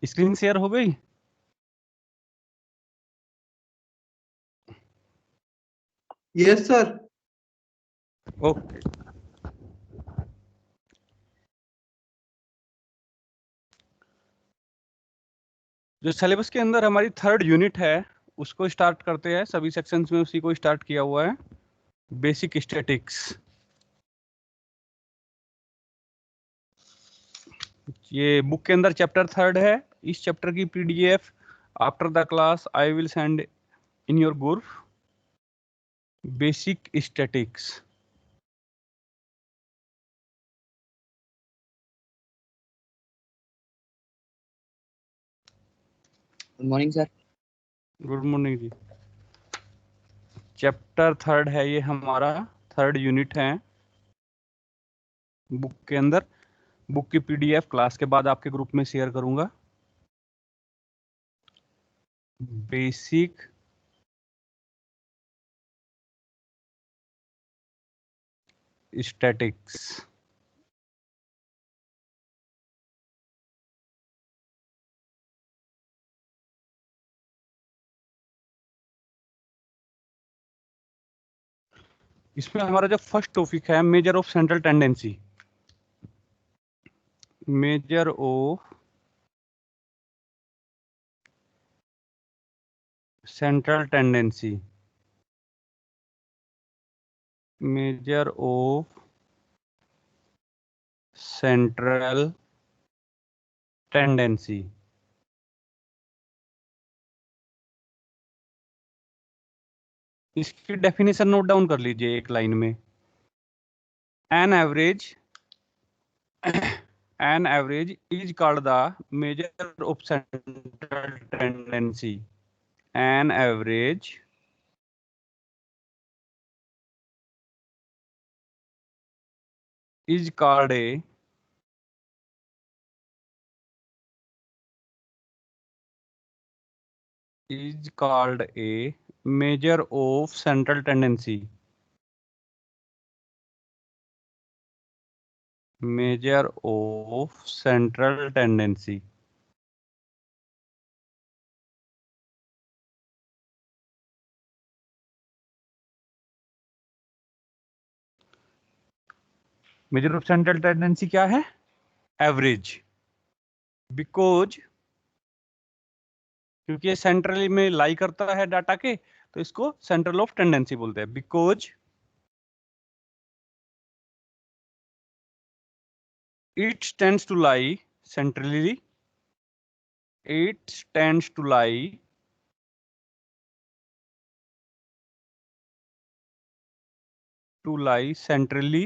Screen share हो गई? Yes sir. Okay. जो सिलेबस के अंदर हमारी थर्ड यूनिट है उसको स्टार्ट करते हैं। सभी सेक्शंस में उसी को स्टार्ट किया हुआ है, बेसिक स्टैटिक्स। ये बुक के अंदर चैप्टर थर्ड है। इस चैप्टर की PDF after the class I will send in your group. Basic statics. Good morning sir. Good morning जी। चैप्टर थर्ड है ये हमारा, थर्ड यूनिट है बुक के अंदर। बुक की पीडीएफ क्लास के बाद आपके ग्रुप में शेयर करूंगा। Basic statics. इसमें हमारा जो फर्स्ट टॉपिक है measure of central tendency. Measure of central tendency. Measure of central tendency. इसकी डेफिनेशन नोट डाउन कर लीजिए एक लाइन में। An average an average is called the measure of central tendency. An average is called a measure of central tendency. Measure of central tendency. Measure of central tendency क्या है? Average. Because क्योंकि ये centrally में लाई करता है data के, तो इसको सेंट्रल ऑफ टेंडेंसी बोलते हैं। Because it tends to lie centrally. It tends to lie centrally.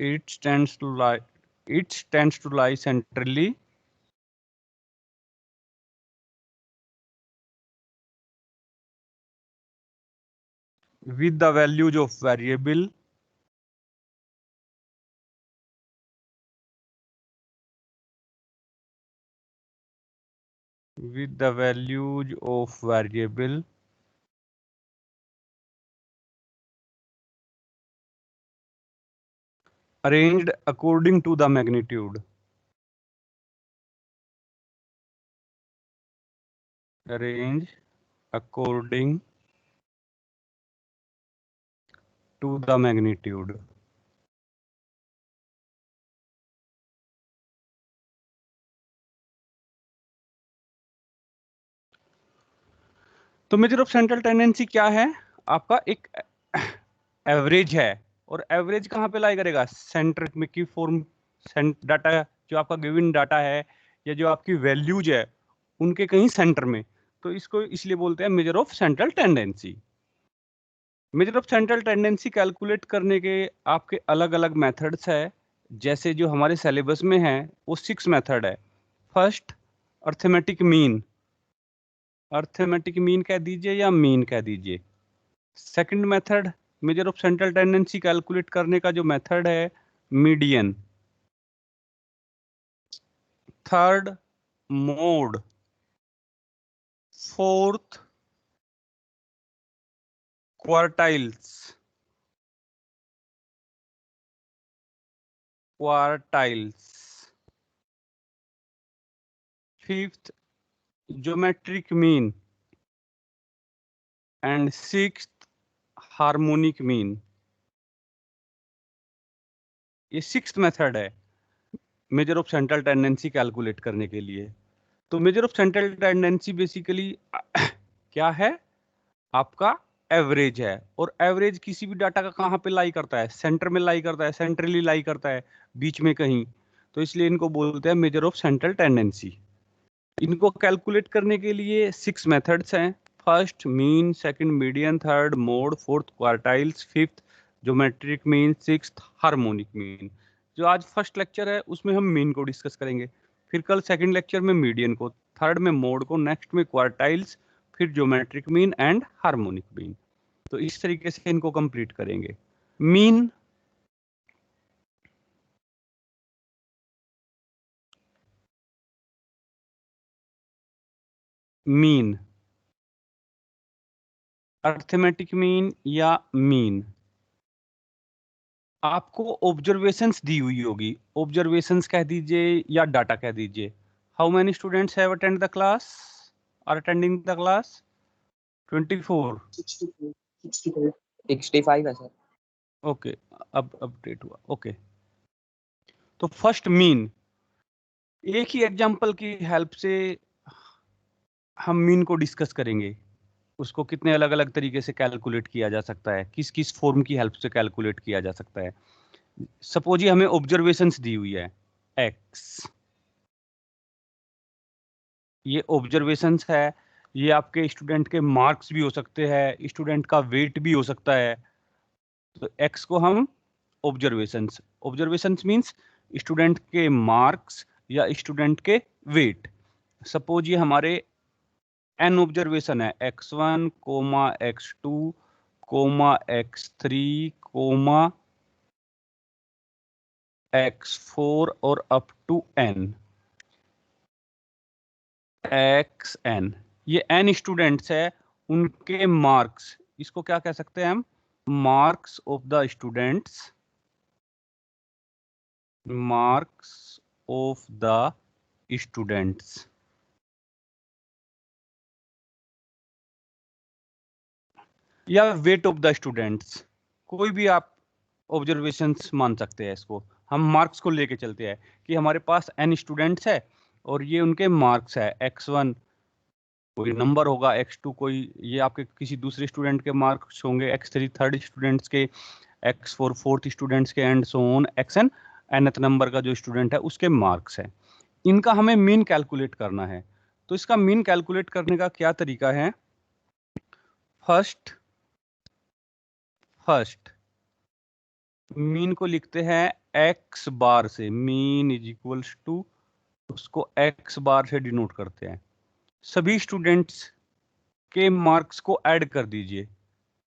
It tends to lie. It tends to lie centrally with the values of variable arranged according to the magnitude. Arranged according to the magnitude. तो measure of central tendency क्या है? आपका एक average है, और average कहाँ पे लाई करेगा? सेंटर में की फॉर्म डाटा, जो आपका गिवन डाटा है या जो आपकी वैल्यूज है उनके कहीं सेंटर में, तो इसको इसलिए बोलते हैं measure of central tendency. Measure of central tendency calculate करने के आपके अलग अलग मेथड्स है। जैसे जो हमारे सिलेबस में है वो 6 मेथड है। First, arithmetic mean. Arithmetic mean कह दीजिए या मीन कह दीजिए। Second method measure of central tendency calculate करने का जो मेथड है, median. Third, mode. Fourth, quartiles, quartiles. Fifth geometric mean and sixth harmonic mean. ये सिक्स्थ मेथड है measure of central tendency calculate करने के लिए। तो measure of central tendency basically क्या है, आपका एवरेज है। और एवरेज किसी भी डाटा का कहाँ पे लाई करता है, सेंटर में लाई करता है, सेंट्रली लाई करता है, बीच में कहीं। तो इसलिए इनको बोलते हैं मेजर ऑफ सेंट्रल टेंडेंसी। इनको कैलकुलेट करने के लिए 6 मेथड्स हैं। First mean, second median, third mode, fourth quartiles, fifth geometric mean, sixth harmonic mean. जो आज फर्स्ट लेक्चर है उसमें हम मीन को डिस्कस करेंगे, फिर कल सेकंड लेक्चर में मीडियन को, थर्ड में मोड को, नेक्स्ट में क्वार्टाइल्स, फिर geometric mean and harmonic mean. तो इस तरीके से इनको कंप्लीट करेंगे। मीन, मीन अर्थमेटिक मीन या मीन आपको ऑब्जर्वेशंस दी हुई होगी, ऑब्जर्वेशंस कह दीजिए या डाटा कह दीजिए। How many students have attend the class, are attending the class? 24। 65 है सर। ओके, अब अपडेट हुआ। ओके, तो फर्स्ट मीन, एक ही एग्जांपल की हेल्प से हम मीन को डिस्कस करेंगे। उसको कितने अलग अलग तरीके से कैलकुलेट किया जा सकता है, किस किस फॉर्म की हेल्प से कैलकुलेट किया जा सकता है। सपोज ये हमें ऑब्जर्वेशंस दी हुई है एक्स, ये ऑब्जर्वेशंस है, ये आपके स्टूडेंट के मार्क्स भी हो सकते हैं, स्टूडेंट का वेट भी हो सकता है। तो एक्स को हम ऑब्जर्वेशंस, ऑब्जर्वेशंस मींस स्टूडेंट के मार्क्स या स्टूडेंट के वेट। सपोज ये हमारे एन ऑब्जर्वेशन है, x1 comma x2 comma x3 coma x4 और अप टू n, xn। ये n स्टूडेंट्स है, उनके मार्क्स, इसको क्या कह सकते हैं हम, marks of the students, marks of the students. या वेट ऑफ द स्टूडेंट्स, कोई भी आप ऑब्जर्वेशंस मान सकते हैं इसको। हम मार्क्स को लेके चलते हैं कि हमारे पास n स्टूडेंट्स है और ये उनके मार्क्स है, x1 कोई नंबर होगा, x2 कोई ये आपके किसी दूसरे स्टूडेंट के मार्क्स होंगे, x3 थर्ड स्टूडेंट्स के, x4 फोर्थ स्टूडेंट्स के, and so on, xn nth number का जो स्टूडेंट है उसके मार्क्स है। इनका हमें मीन कैलकुलेट करना है। तो इसका मीन कैलकुलेट करने का क्या तरीका है, फर्स्ट मीन को लिखते हैं x बार से, मीन इज इक्वल्स टू, उसको x बार से डिनोट करते हैं। सभी स्टूडेंट्स के मार्क्स को ऐड कर दीजिए,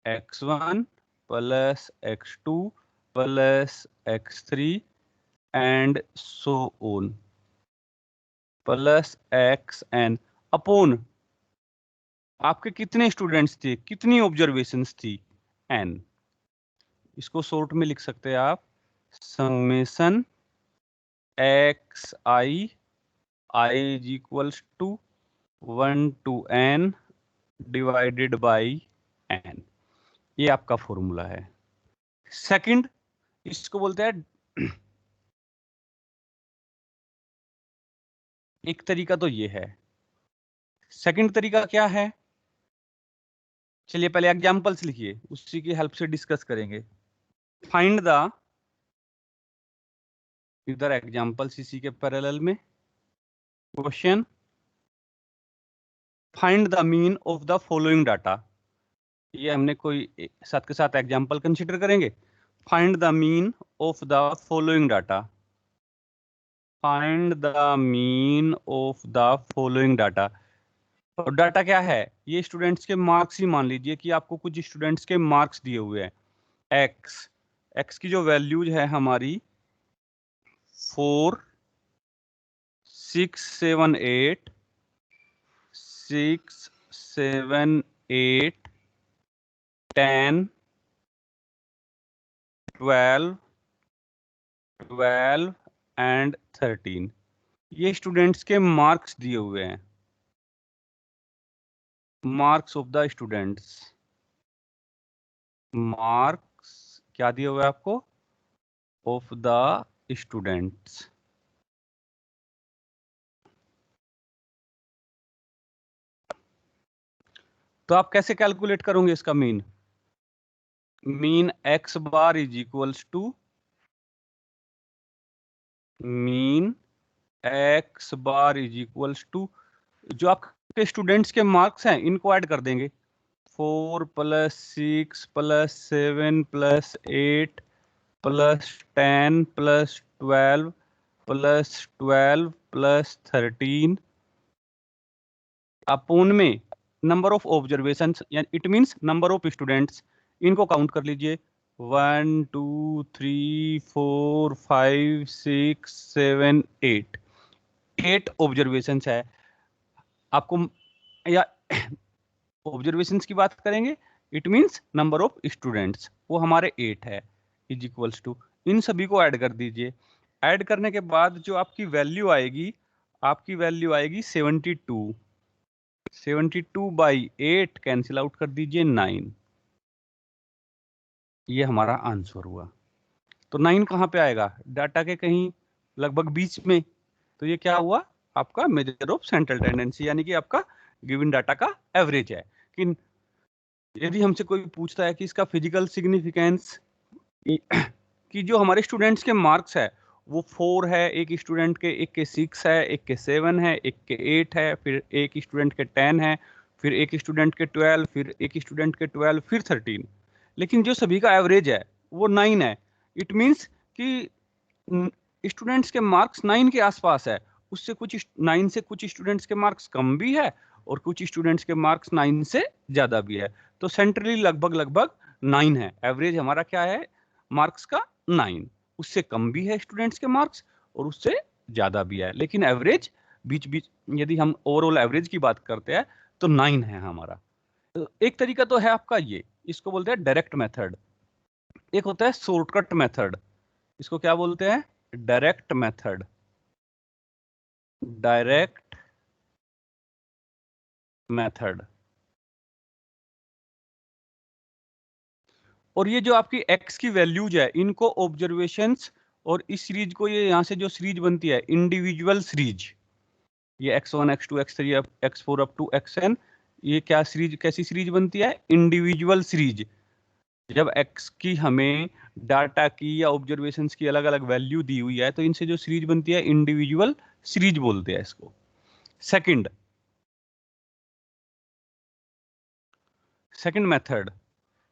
x1 plus x2 plus x3 and so on plus xn upon आपके कितने स्टूडेंट्स थे, कितनी ऑब्जर्वेशंस थी, n। इसको शॉर्ट में लिख सकते हैं आप, summation xi I is equals to 1 to n divided by n। ये आपका फॉर्मूला है। सेकंड, इसको बोलते हैं, एक तरीका तो ये है। सेकंड तरीका क्या है, चलिए पहले एग्जांपल्स लिखिए, उसी की हेल्प से डिस्कस करेंगे। फाइंड द, इधर एग्जांपल्स इसी के पैरेलल में, question find the mean of the following data. ये हमने कोई साथ के साथ एग्जांपल कंसीडर करेंगे। Find the mean of the following data, find the mean of the following data. और डाटा क्या है, ये स्टूडेंट्स के मार्क्स ही मान लीजिए कि आपको कुछ स्टूडेंट्स के मार्क्स दिए हुए हैं। एक्स की जो वैल्यूज है हमारी 4 6 7 8 6 7 8 10, 12, 12 एंड 13, ये स्टूडेंट्स के मार्क्स दिए हुए हैं, marks of the students. Marks क्या दिए हुए आपको? Of the students. तो आप कैसे कैलकुलेट करोगे इसका mean? Mean x bar is equals to mean x bar is equals to जो आपके स्टूडेंट्स के मार्क्स हैं इनको ऐड कर देंगे। 4 + 6 + 7 + 8 + 10 + 12 + 12 + 13 अपोन में number of observations, it means number of students. इनको काउंट कर लीजिए, 1 2 3 4 5 6 7 8, 8 ऑब्जर्वेशंस है आपको, या ऑब्जर्वेशंस की बात करेंगे, it means number of students वो हमारे 8 है, इज इक्वल्स टू इन सभी को ऐड कर दीजिए। ऐड करने के बाद जो आपकी वैल्यू आएगी, आपकी वैल्यू आएगी 72। 72/8 कैंसिल आउट कर दीजिए 9, ये हमारा आंसर हुआ। तो 9 कहाँ पे आएगा? डाटा के कहीं लगभग बीच में। तो ये क्या हुआ? आपका मेजर ऑफ सेंट्रल टेंडेंसी, यानी कि आपका गिवन डाटा का एवरेज है। कि यदि हमसे कोई पूछता है कि इसका फिजिकल सिग्निफिकेंस, कि जो हमारे स्टूडेंट्स के मार्क्स है वो 4 है, एक स्टूडेंट के, एक के 6 है, एक के 7 है, एक के 8 है, फिर एक स्टूडेंट के 10 है, फिर एक स्टूडेंट के 12, फिर एक स्टूडेंट के 12, फिर 13, लेकिन जो सभी का एवरेज है वो 9 है। इट मीन्स कि स्टूडेंट्स के मार्क्स 9 के आसपास है। उससे कुछ 9 से कुछ स्टूडेंट्स के मार्क्स कम भी है और कुछ स्टूडेंट्स के मार्क्स 9 से ज्यादा भी है। तो सेंट्रली लगभग लगभग 9 है। एवरेज हमारा क्या है मार्क्स का? 9। उससे कम भी है स्टूडेंट्स के मार्क्स और उससे ज्यादा भी है, लेकिन एवरेज बीच बीच, यदि हम ओवरऑल एवरेज की बात करते हैं तो 9 है हमारा। तो एक तरीका तो है आपका ये, इसको बोलते हैं डायरेक्ट मेथड। एक होता है शॉर्टकट मेथड, इसको क्या बोलते हैं? Direct method. Direct method. और ये जो आपकी x की वैल्यूज है इनको ऑब्जर्वेशंस, और इस सीरीज को, ये यहां से जो सीरीज बनती है इंडिविजुअल सीरीज, ये x1 x2 x3 x4 up to xn, ये क्या सीरीज, कैसी सीरीज बनती है? Individual series. जब x की हमें डाटा की या ऑब्जर्वेशंस की अलग अलग वैल्यू दी हुई है तो इनसे जो सीरीज बनती है इंडिविजुअल सीरीज बोलते हैं इसको। सेकंड सेकंड मेथड,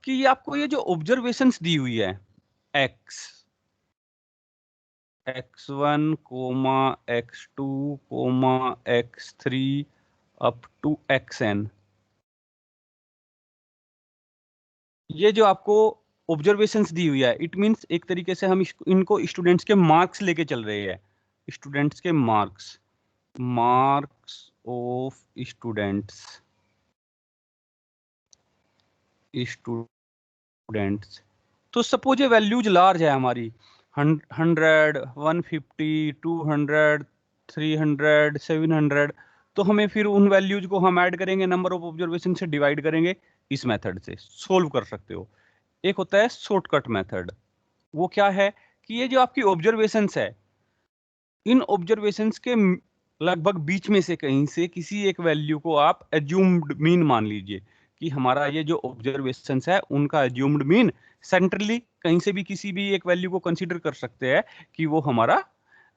कि ये आपको ये जो ऑब्जर्वेशंस दी हुई है x, x1 comma x2 comma x3 up to xn, ये जो आपको ऑब्जर्वेशंस दी हुई है, इट मींस एक तरीके से हम इनको स्टूडेंट्स के मार्क्स लेके चल रहे हैं। स्टूडेंट्स के marks, marks of students, students. तो सपोज ये वैल्यूज लार्ज है हमारी, 100 150 200 300 700, तो हमें फिर उन वैल्यूज को हम ऐड करेंगे, नंबर ऑफ ऑब्जर्वेशन से डिवाइड करेंगे। इस मेथड से सोल्व कर सकते हो। एक होता है शॉर्टकट मेथड, वो क्या है कि ये जो आपकी ऑब्जर्वेशंस है, इन ऑब्जर्वेशंस के लगभग बीच में से कहीं से किसी एक वैल्यू को आप एज्यूम्ड मीन मान लीजिए, कि हमारा ये जो ऑब्जर्वेशंस है उनका एज्यूम्ड मीन सेंट्रली कहीं से भी किसी भी एक वैल्यू को कंसीडर कर सकते हैं कि वो हमारा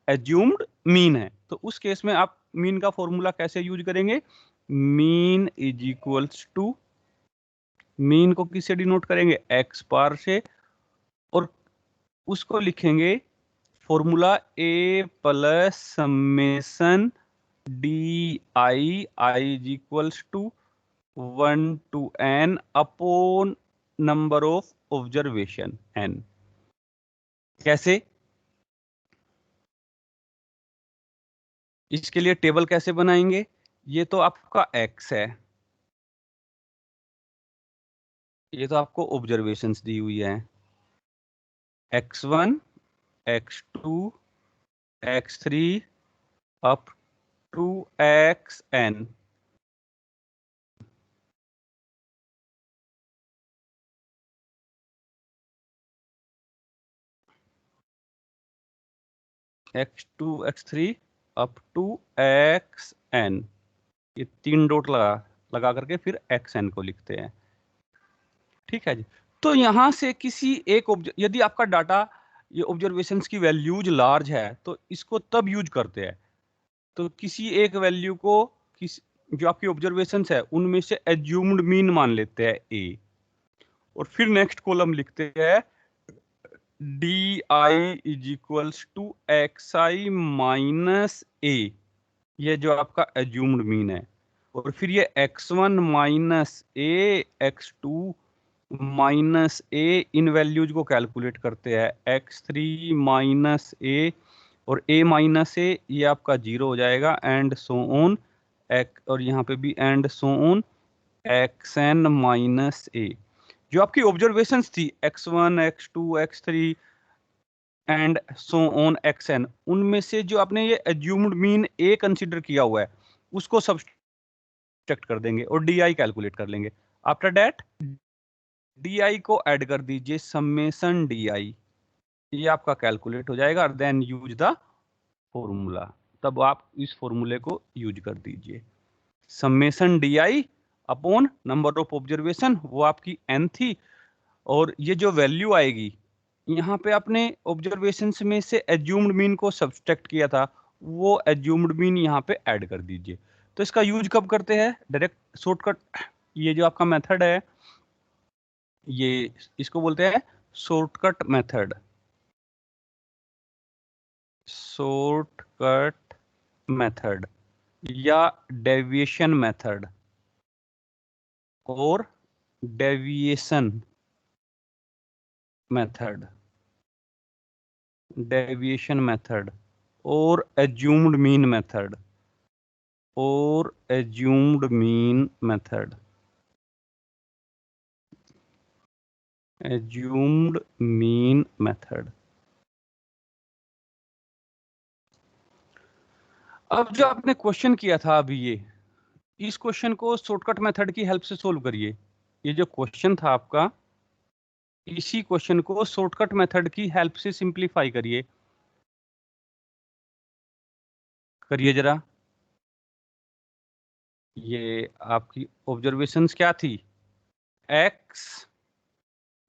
एज्यूम्ड मीन है। तो उस केस में आप मीन का फॉर्मूला कैसे यूज करेंगे? Mean is equals to, mean को किससे डिनोट करेंगे? एक्स बार से, और उसको लिखेंगे formula A plus summation D I is equals to 1 to n upon number of observation n। कैसे? इसके लिए टेबल कैसे बनाएंगे? ये तो आपका x है, ये तो आपको ऑब्जर्वेशंस दी हुई है, x1, x2, x3 up to xn। x2, x3 up to xn, ये 3 डॉट लगा करके फिर xn को लिखते हैं। ठीक है जी। तो यहां से किसी एक यदि आपका डाटा ये ऑब्जर्वेशंस की वैल्यूज लार्ज है तो इसको तब यूज करते हैं, तो किसी एक वैल्यू को किस जो आपकी ऑब्जर्वेशंस है उनमें से एज्यूम्ड मीन मान लेते हैं ए, और फिर नेक्स्ट कॉलम लिखते हैं D I is equals to X I minus A, ये जो आपका एज्यूम्ड मीन है, और फिर ये x1 माइनस ए, x2 माइनस ए, इन वैल्यूज को कैलकुलेट करते हैं, x3 माइनस ए और a माइनस ए, ये आपका 0 हो जाएगा, एंड सो ऑन, और यहाँ पे भी and so on xn minus A. जो आपकी ऑब्जर्वेशंस थी x1, x2, x3 and so on xn, उनमें से जो आपने ये एज्यूम्ड मीन a कंसीडर किया हुआ है उसको सब्सट्रैक्ट कर देंगे और डी आई कैलकुलेट कर लेंगे। आफ्टर दैट डी आई को ऐड कर दीजिए, समेशन डी आई, ये आपका कैलकुलेट हो जाएगा, देन यूज द फॉर्मूला, तब आप इस फॉर्मूले को यूज कर दीजिए। Summation D I upon number of observation, वो आपकी n थी, और ये जो वैल्यू आएगी यहाँ पे आपने ऑब्जर्वेशन में से एज्यूम्ड मीन को सब्सट्रैक्ट किया था, वो एज्यूम्ड मीन यहाँ पे ऐड कर दीजिए। तो इसका यूज कब करते हैं? डायरेक्ट शॉर्टकट, ये जो आपका मेथड है ये इसको बोलते हैं शॉर्टकट मेथड, शॉर्टकट मेथड या डेविएशन मेथड और डेविएशन मेथड, डेविएशन मेथड और एज्यूम्ड मीन मेथड, और assumed mean method, assumed mean method. अब जो आपने क्वेश्चन किया था अभी, ये इस क्वेश्चन को शॉर्टकट मेथड की हेल्प से सोल्व करिए। ये जो क्वेश्चन था आपका, इसी क्वेश्चन को शॉर्टकट मेथड की हेल्प से सिंपलीफाई करिए, करिए जरा। ये आपकी ऑब्जर्वेशंस क्या थी? X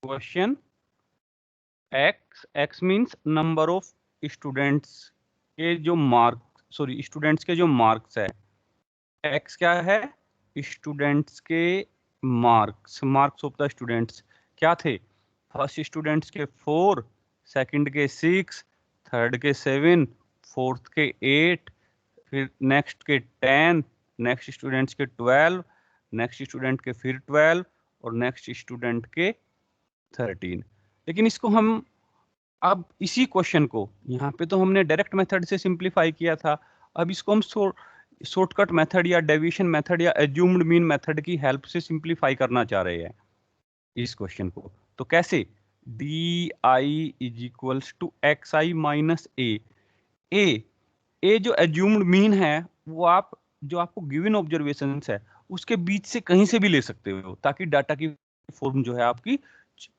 question, x means number of students के जो स्टूडेंट्स के जो मार्क्स है। एक्स क्या है? स्टूडेंट्स के marks, marks of the students क्या थे? फर्स्ट स्टूडेंट्स के 4, सेकंड के 6, थर्ड के 7, फोर्थ के 8, फिर नेक्स्ट के 10, नेक्स्ट स्टूडेंट्स के 12, नेक्स्ट स्टूडेंट के फिर 12, और नेक्स्ट स्टूडेंट के 13। लेकिन इसको हम अब इसी क्वेश्चन को यहाँ पे तो हमने डायरेक्ट मेथड से सिंपलीफाई किया था, अब इसको हम शॉर्टकट मेथड या डेविएशन मेथड या एज्यूम्ड मीन मेथड की हेल्प से सिंपलीफाई करना चाह रहे हैं इस क्वेश्चन को। तो कैसे? D I is equals to X I minus A. A जो एज्यूम्ड मीन है वो आप जो आपको गिवन ऑब्जर्वेशन है उसके बीच से कहीं से भी ले सकते हो, ताकि डाटा की फॉर्म जो है आपकी,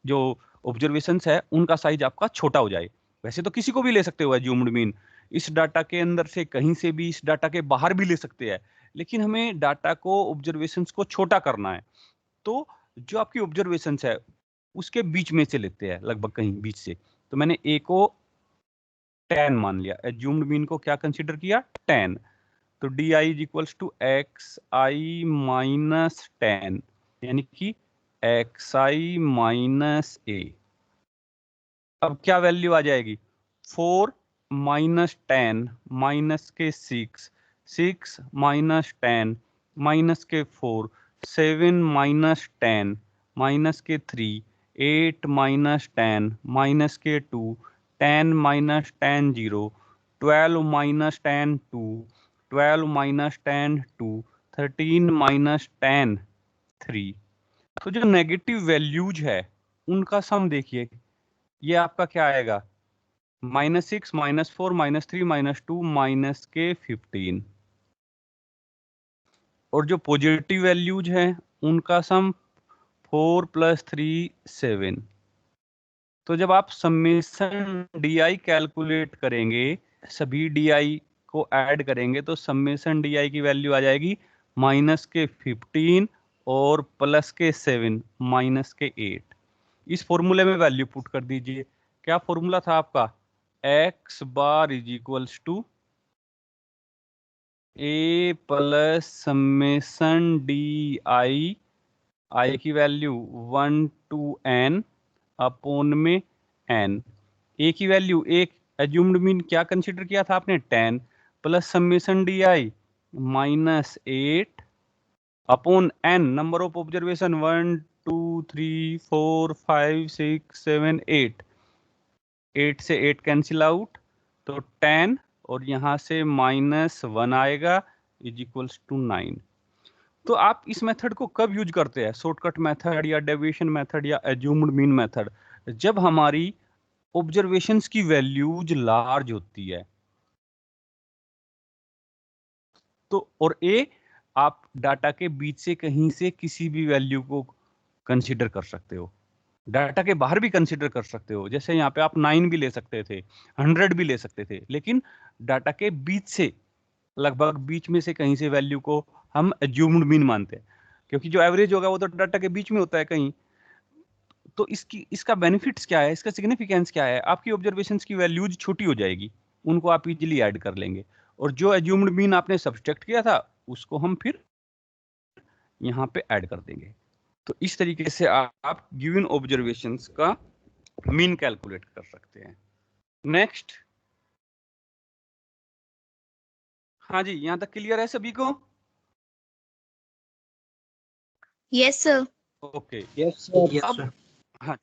जो ऑब्जर्वेशन है उनका साइज आपका छोटा हो जाए। वैसे तो किसी को भी ले सकते हो एज्यूम्ड मीन, इस डाटा के अंदर से कहीं से भी, इस डाटा के बाहर भी ले सकते हैं, लेकिन हमें डाटा को, ऑब्जर्वेशन को छोटा करना है, तो जो आपकी ऑब्जर्वेशन है उसके बीच में से लेते हैं, लगभग कहीं बीच से। तो मैंने ए को 10 मान लिया, एज्यूम्ड मीन को क्या कंसीडर किया? 10। तो D I is equals to X I minus 10, यानी कि एक्स आई माइनस ए। अब क्या वैल्यू आ जाएगी? 4 माइनस 10 माइनस के 6, 6 माइनस 10 माइनस के 4, 7 माइनस 10 माइनस के 3, 8 माइनस 10 माइनस के 2, 10 माइनस 10 0, 12 माइनस 10 2, 12 माइनस 10 2, 13 माइनस 10 3। तो जो नेगेटिव वैल्यूज है उनका सम देखिए, ये आपका क्या आएगा, -6, -4, -3, -2, -15। और जो पॉजिटिव वैल्यूज हैं उनका सम 4 + 3 7। तो जब आप समेशन DI कैलकुलेट करेंगे, सभी DI को ऐड करेंगे तो समेशन DI की वैल्यू आ जाएगी -15 और +7 -8। इस फॉर्मूले में वैल्यू पुट कर दीजिए। क्या फॉर्मूला था आपका, x bar is equals to a plus summation DI, I की वैल्यू 1 to n अपॉन में n, a की वैल्यू एक एज्यूम्ड मीन क्या कंसीडर किया था आपने, 10 plus summation DI -8 upon n, number of observation 1 2 3 4 5 6 7 8, 8 से 8 कैंसिल आउट तो 10 और यहां से -1 आएगा इज इक्वल्स टू 9। तो आप इस मेथड को कब यूज करते हैं, शॉर्टकट मेथड या डेविएशन मेथड या एज्यूम्ड मीन मेथड, जब हमारी ऑब्जर्वेशंस की वैल्यूज लार्ज होती है। तो और ए आप डाटा के बीच से कहीं से किसी भी वैल्यू को कंसीडर कर सकते हो, डाटा के बाहर भी कंसीडर कर सकते हो। जैसे यहाँ पे आप 9 भी ले सकते थे, 100 भी ले सकते थे, लेकिन डाटा के बीच से, लगभग बीच में से कहीं से वैल्यू को हम एज्यूम्ड मीन मानते हैं, क्योंकि जो एवरेज होगा वो तो डाटा के बीच में होता है कहीं। तो इसका बेनिफिट्स क्या है, इसका सिग्निफिकेंस क्या है, आपकी ऑब्जर्वेशंस की वैल्यूज छोटी हो जाएगी, उनको आप इजीली ऐड कर लेंगे, और जो एज्यूम्ड मीन आपने सब्सट्रैक्ट किया था उसको हम फिर यहाँ पे ऐड कर देंगे। तो इस तरीके से आप गिवन ऑब्जर्वेशंस का मीन कैलकुलेट कर सकते हैं। नेक्स्ट, हाँ जी, यहाँ तक क्लियर है सभी को? Yes sir. Okay, yes sir. अब हाँ,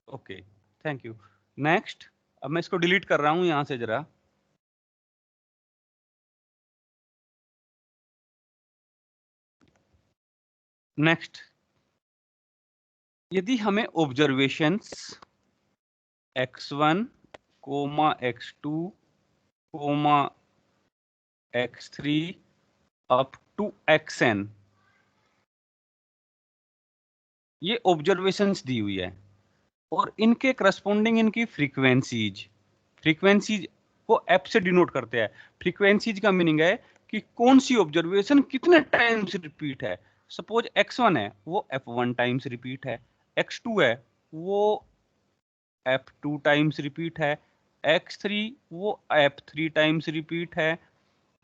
ओके, थैंक यू। नेक्स्ट, अब मैं इसको डिलीट कर रहा हूं यहां से जरा। नेक्स्ट, यदि हमें observations x1, x2, x3 up to xn ये ऑब्जर्वेशंस दी हुई है, और इनके करस्पॉन्डिंग इनकी फ्रीक्वेंसीज को एफ से डिनोट करते हैं। फ्रीक्वेंसीज का मीनिंग है कि कौन सी ऑब्जर्वेशन कितने टाइम्स रिपीट है। सपोज x1 है वो f1 टाइम्स रिपीट है, x2 है वो f2 टाइम्स रिपीट है, x3 वो f3 टाइम्स रिपीट है,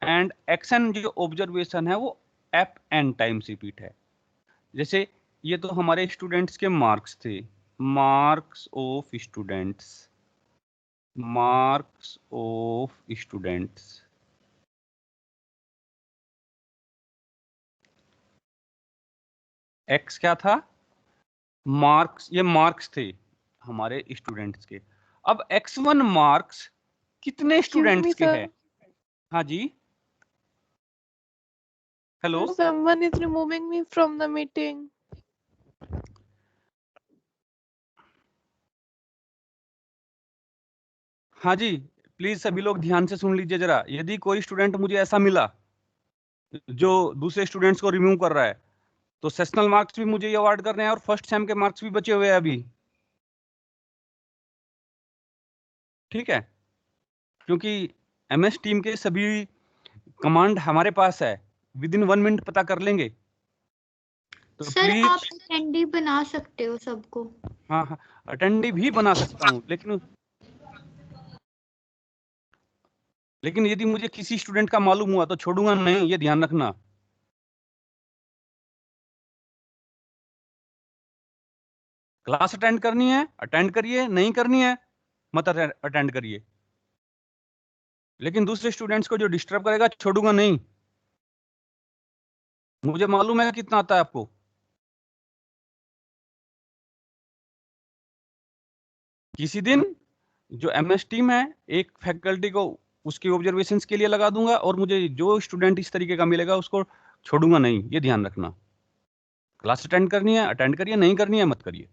एंड xn जो ऑब्जर्वेशन है वो fn टाइम्स रिपीट है। जैसे ये तो हमारे स्टूडेंट्स के मार्क्स थे, marks of students, marks of students. X क्या था, मार्क्स, ये मार्क्स थे हमारे स्टूडेंट्स के। अब x1 मार्क्स कितने स्टूडेंट्स के हैं? हाँ जी, hello, Someone is removing me from the meeting. हाँ जी, प्लीज सभी लोग ध्यान से सुन लीजिए जरा। यदि कोई स्टूडेंट मुझे ऐसा मिला जो दूसरे स्टूडेंट्स को रिमूव कर रहा है, तो सेशनल मार्क्स भी मुझे ये अवार्ड करने हैं और फर्स्ट सेम के मार्क्स भी बचे हुए हैं अभी, ठीक है? क्योंकि MS टीम के सभी कमांड हमारे पास है, विद इन 1 मिनट पता कर लेंगे। तो सर प्लीज, आप अटेंडी बना सकते हो सबको। हाँ हाँ, अटेंडी भी बना सकता हूँ, लेकिन यदि मुझे किसी स्टूडेंट का मालूम हुआ तो छोड़ूंगा नहीं, ये ध्यान रखना। क्लास अटेंड करनी है अटेंड करिए, नहीं करनी है मत अटेंड करिए, लेकिन दूसरे स्टूडेंट्स को जो डिस्टर्ब करेगा छोड़ूंगा नहीं। मुझे मालूम है कितना आता है आपको। किसी दिन जो MS टीम है एक फैकल्टी को उसकी ऑब्जर्वेशंस के लिए लगा दूंगा, और मुझे जो स्टूडेंट इस तरीके का मिलेगा उसको छोड़ूंगा नहीं, ये ध्यान रखना। क्लास अटेंड करनी है अटेंड करिए, नहीं करनी है मत करिए।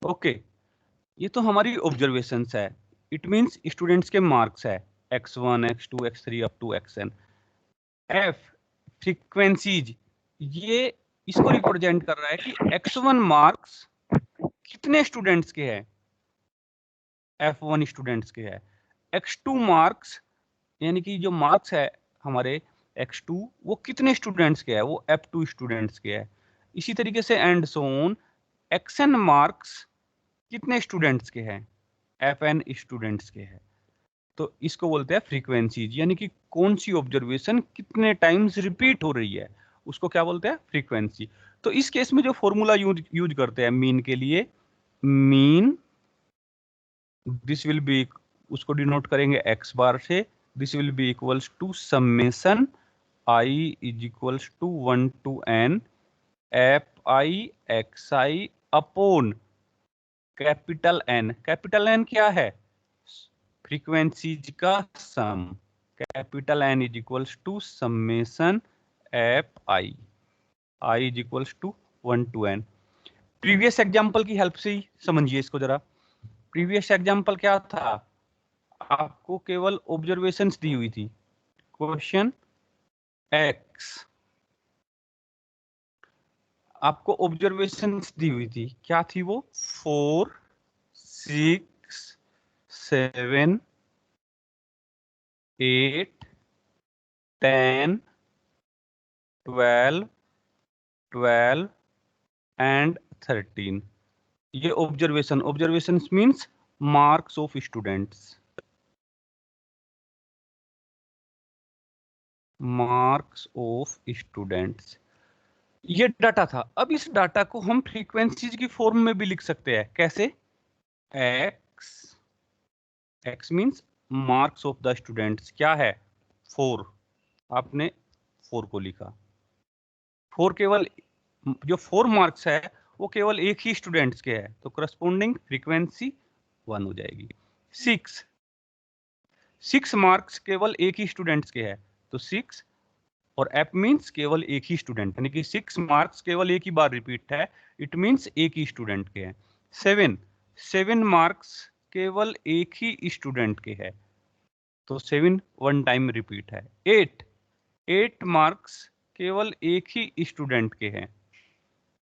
ओके ये तो हमारी ऑब्जर्वेशंस है। इट मींस स्टूडेंट्स के मार्क्स है x1 x2 x3 up to xn। f frequencies, ये इसको रिप्रेजेंट कर रहा है कि x1 मार्क्स कितने स्टूडेंट्स के हैं, f1 स्टूडेंट्स के है। x2 मार्क्स यानी कि जो मार्क्स है हमारे x2 वो कितने स्टूडेंट्स के है, वो f2 स्टूडेंट्स के है। इसी तरीके से and so on xn marks कितने स्टूडेंट्स के हैं, fn स्टूडेंट्स के हैं। तो इसको बोलते हैं फ्रीक्वेंसीज, यानी कि कौन सी ऑब्जर्वेशन कितने टाइम्स रिपीट हो रही है उसको क्या बोलते हैं, फ्रीक्वेंसी। तो इस केस में जो फॉर्मूला यूज करते हैं मीन के लिए, मीन दिस विल बी, उसको डिनोट करेंगे x बार से, this will be equals to summation i is equals to 1 to n fi xi upon capital N। Capital N क्या है, फ्रीक्वेंसीज का sum. Capital N is equals to summation fi, i is equals to 1 to n। Previous example की help से ही समझिए इसको जरा। Previous example क्या था, आपको केवल ऑब्जर्वेशंस दी हुई थी। क्वेश्चन x, आपको ऑब्जर्वेशंस दी हुई थी, क्या थी वो, 4 6 7 8 10 12 12 एंड 13। ये observations means marks of students, marks of students, ये डाटा था। अब इस डाटा को हम फ्रीक्वेंसीज की फॉर्म में भी लिख सकते हैं। कैसे, x means marks of the students क्या है, 4, आपने 4 को लिखा। 4 केवल, जो 4 मार्क्स है वो केवल एक ही स्टूडेंट्स के है, तो करस्पॉन्डिंग फ्रीक्वेंसी 1 हो जाएगी। 6 मार्क्स केवल एक ही स्टूडेंट्स के है, तो 6 और f मींस केवल एक ही स्टूडेंट, यानी कि 6 मार्क्स केवल एक ही बार रिपीट है, इट मींस एक ही स्टूडेंट के हैं। 7 मार्क्स केवल एक ही स्टूडेंट के है, तो 7 1 टाइम रिपीट है। 8 मार्क्स केवल एक ही स्टूडेंट के हैं,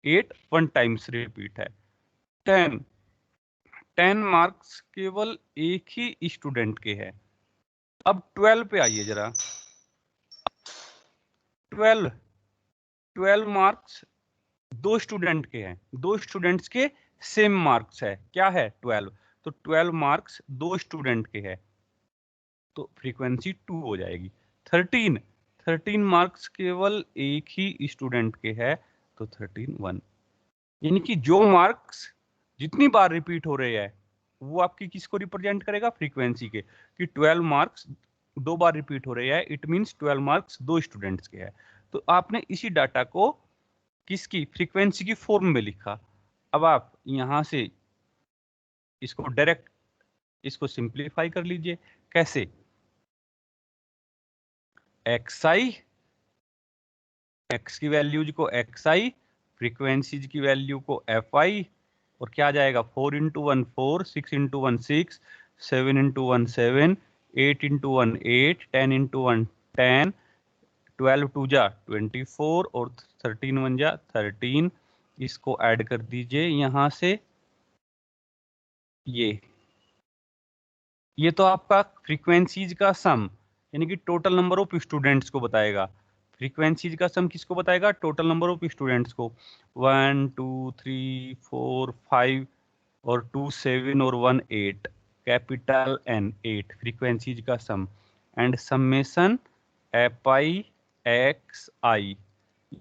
8 1 टाइम्स रिपीट है। 10 मार्क्स केवल एक ही स्टूडेंट के हैं। अब 12 पे आइए जरा। 12 मार्क्स दो स्टूडेंट के हैं, दो स्टूडेंट्स के सेम मार्क्स है, क्या है 12, तो 12 मार्क्स दो स्टूडेंट के है, तो फ्रीक्वेंसी 2 हो जाएगी। 13 मार्क्स केवल एक ही स्टूडेंट के है, तो 13 1। यानी कि जो मार्क्स जितनी बार रिपीट हो रहे हैं वो आपकी किसको रिप्रेजेंट करेगा, फ्रीक्वेंसी के, कि 12 मार्क्स 2 बार रिपीट हो रहे हैं, इट मींस 12 मार्क्स दो स्टूडेंट्स के है। तो आपने इसी डाटा को किसकी, फ्रीक्वेंसी की फॉर्म में लिखा। अब आप यहां से इसको डायरेक्ट इसको सिंप्लीफाई कर लीजिए। कैसे, xi, x की वैल्यूज को xi, फ्रीक्वेंसीज की वैल्यू को fi, और क्या आ जाएगा, 4 into 1 4, 6 into 1 6, 7 into 1 7, 8 into 1 8, 10 into 1 10, 12 टू जा 24 और 13 1 जा 13। इसको ऐड कर दीजिए यहां से, ये तो आपका फ्रीक्वेंसीज का सम, यानी कि टोटल नंबर ऑफ स्टूडेंट्स को बताएगा। फ्रीक्वेंसीज का सम किसको बताएगा, टोटल नंबर ऑफ स्टूडेंट्स को। 1 2 3 4 5 और 2 7 और 1 8, कैपिटल N 8 फ्रीक्वेंसीज का सम, एंड समेशन fi xi,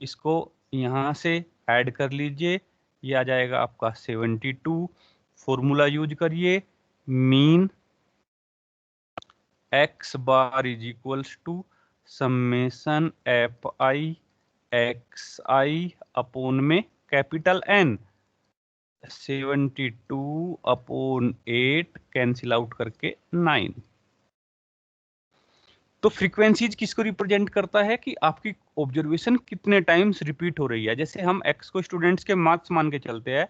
इसको यहां से ऐड कर लीजिए, ये आ जाएगा आपका 72। फॉर्मूला यूज करिए, mean x bar is equals to summation fi xi upon में capital N, 72 upon 8 cancel out करके 9। तो फ्रीक्वेंसीज किसको रिप्रेजेंट करता है कि आपकी ऑब्जर्वेशन कितने टाइम्स रिपीट हो रही है। जैसे हम x को स्टूडेंट्स के मार्क्स मान के चलते हैं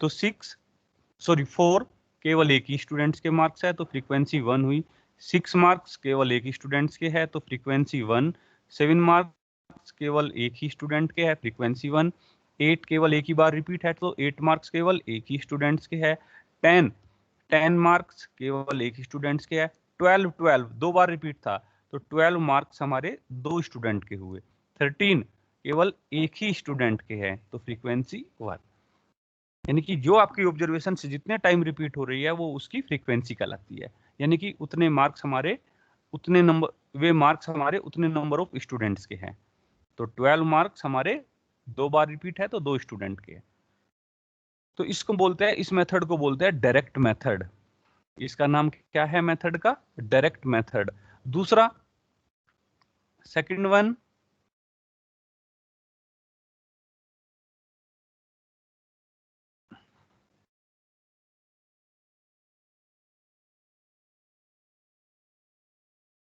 तो 4 केवल एक ही स्टूडेंट्स के मार्क्स है तो फ्रीक्वेंसी 1 हुई। 6 मार्क्स केवल एक ही स्टूडेंट्स के है तो फ्रीक्वेंसी 1। 7 मार्क्स केवल एक ही स्टूडेंट के है, फ्रीक्वेंसी 1। 8 केवल एक ही बार रिपीट है तो 8 मार्क्स केवल एक ही स्टूडेंट्स के है। 10 मार्क्स केवल एक ही स्टूडेंट्स के है। 12 दो बार रिपीट था तो 12 मार्क्स हमारे 2 स्टूडेंट के हुए। 13 केवल एक ही स्टूडेंट के है तो फ्रीक्वेंसी 1। यानी कि जो आपकी ऑब्जर्वेशन से जितने टाइम रिपीट हो रही है वो उसकी फ्रीक्वेंसी कहलाती है। यानी कि उतने मार्क्स हमारे उतने नंबर ऑफ स्टूडेंट्स के हैं। तो 12 मार्क्स हमारे 2 बार रिपीट है तो 2 स्टूडेंट के। तो इसको बोलते हैं, इस मेथड को बोलते हैं डायरेक्ट मेथड। इसका नाम क्या है मेथड का? Direct method. दूसरा सेकंड वन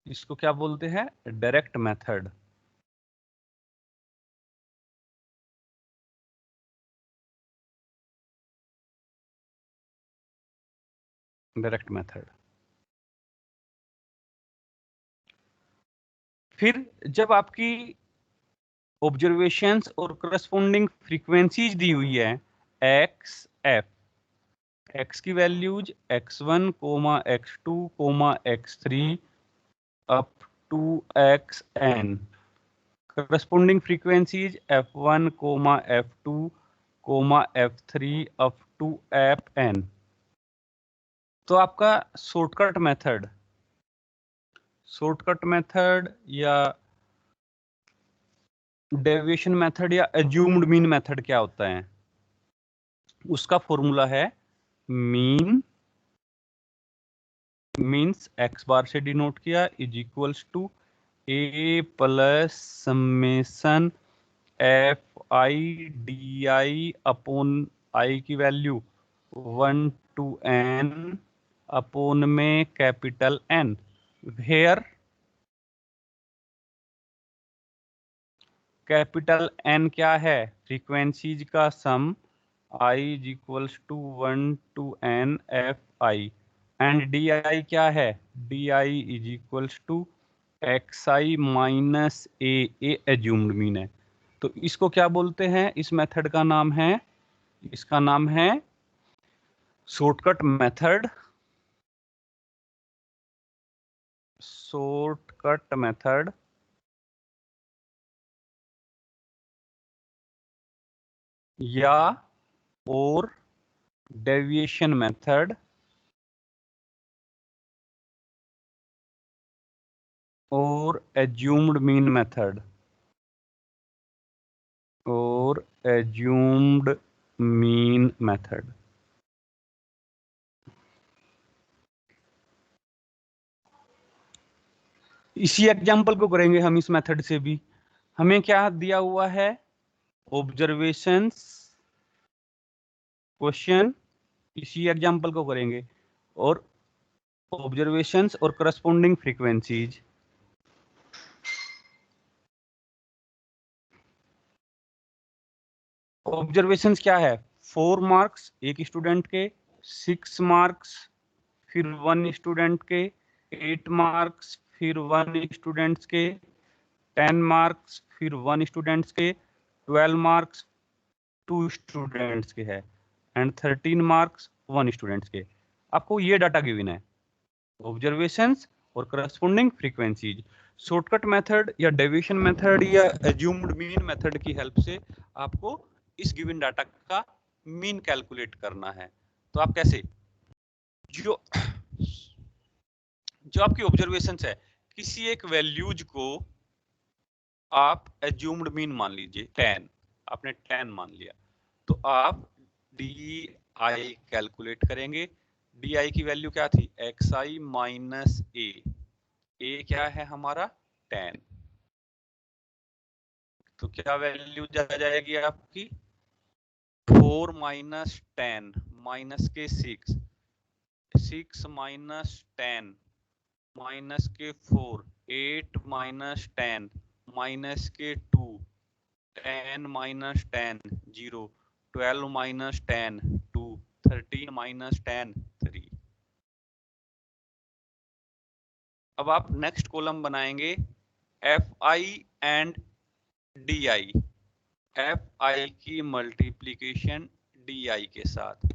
इसको क्या बोलते हैं? Direct method. Direct method. फिर जब आपकी ऑब्जर्वेशंस और करस्पॉन्डिंग फ्रीक्वेंसीज दी हुई है एक्स एफ, एक्स की values x1, x2, x3 up to xn, corresponding frequencies f1, f2, f3 up to fn। तो आपका शॉर्टकट मेथड या डेविएशन मेथड या एज्यूम्ड मीन मेथड क्या होता है? उसका फॉर्मूला है मीन्स x बार से डिनोट किया is equals to a plus summation F I D I upon I की वैल्यू 1 to n अपॉन में capital N, where capital N क्या है? फ्रीक्वेंसीज का sum i is equals to 1 to n F I, and D I क्या है? D I is equals to X I minus A assumed mean है। तो इसको क्या बोलते हैं? इस मेथड का नाम है, इसका नाम है शॉर्टकट मेथड। शॉर्टकट मेथड या और डेविएशन मेथड और एज्यूम्ड मीन मेथड और एज्यूम्ड मीन मेथड। इसी एग्जांपल को करेंगे हम इस मेथड से भी। हमें क्या दिया हुआ है? ऑब्जर्वेशंस क्वेश्चन, इसी एग्जांपल को करेंगे, और ऑब्जर्वेशंस और करस्पॉन्डिंग फ्रीक्वेंसीज। ऑब्जर्वेशंस क्या है? 4 मार्क्स एक स्टूडेंट के, 6 मार्क्स फिर 1 स्टूडेंट के, 8 मार्क्स फिर 1 स्टूडेंट्स के, 10 मार्क्स फिर 1 स्टूडेंट्स के, 12 मार्क्स 2 स्टूडेंट्स के है, एंड 13 मार्क्स 1 स्टूडेंट्स के। आपको ये डाटा गिवन है, ऑब्जर्वेशंस और करस्पॉन्डिंग फ्रीक्वेंसीज। शॉर्टकट मेथड या डेविएशन मेथड या एज्यूम्ड मीन मेथड की हेल्प से आपको इस गिवन डाटा का मीन कैलकुलेट करना है। तो आप कैसे, जो आपकी ऑब्जर्वेशंस है, किसी एक वैल्यूज को आप एज्यूम्ड मीन मान लीजिए 10, आपने 10 मान लिया, तो आप डी आई कैलकुलेट करेंगे। डी आई की वैल्यू क्या थी? एक्स आई माइनस ए क्या है हमारा? 10। तो क्या वैल्यू जा जाएगी आपकी? 4 माइनस 10 माइनस के 6 माइनस 10 माइनस के 4 8 माइनस 10 माइनस के 2, 10 माइनस 10 0, 12 माइनस 10 2, 13 माइनस 10 3। अब आप नेक्स्ट कॉलम बनाएंगे fi एंड di, fi की मल्टीप्लीकेशन di के साथ।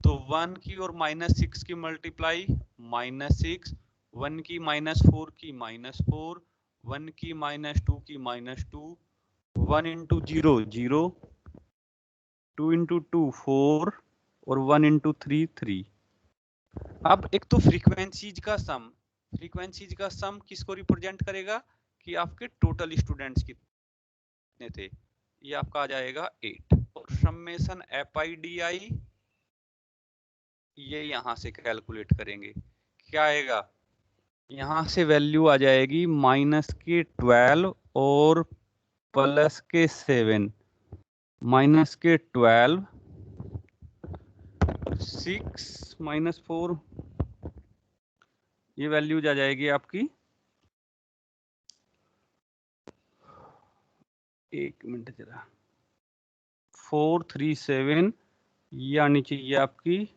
तो 1 की और -6 की मल्टीप्लाई -6, 1 की -4 की -4, 1 की -2 की -2, 1 इंटू 0 0, 2 इंटू 2 4 और 1 इंटू 3 3। अब एक तो फ्रीक्वेंसीज का सम किसको रिप्रेजेंट करेगा कि आपके टोटल स्टूडेंट्स कितने थे, ये आपका आ जाएगा 8। और समेशन FIDI ये यहां से कैलकुलेट करेंगे, क्या आएगा, यहां से वैल्यू आ जाएगी माइनस के 12 और प्लस के 7, माइनस के 12, 6 माइनस 4, ये वैल्यूज आ जाएगी आपकी, एक मिनट जरा, 437, यानी चाहिए आपकी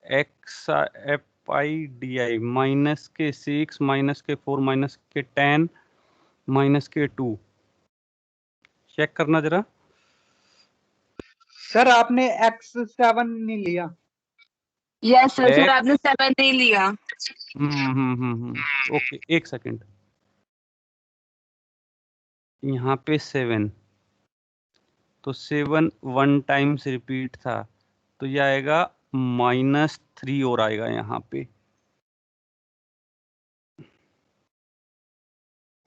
FIDI माइनस के 6 माइनस के 4 माइनस के 10 माइनस के 2। चेक करना जरा। सर आपने x7 नहीं लिया। यस सर, सर आपने 7 नहीं लिया। ओके, एक सेकंड, यहाँ पे 7, तो 7 1 टाइम्स रिपीट था, तो ये आएगा -3 और आएगा यहाँ पे,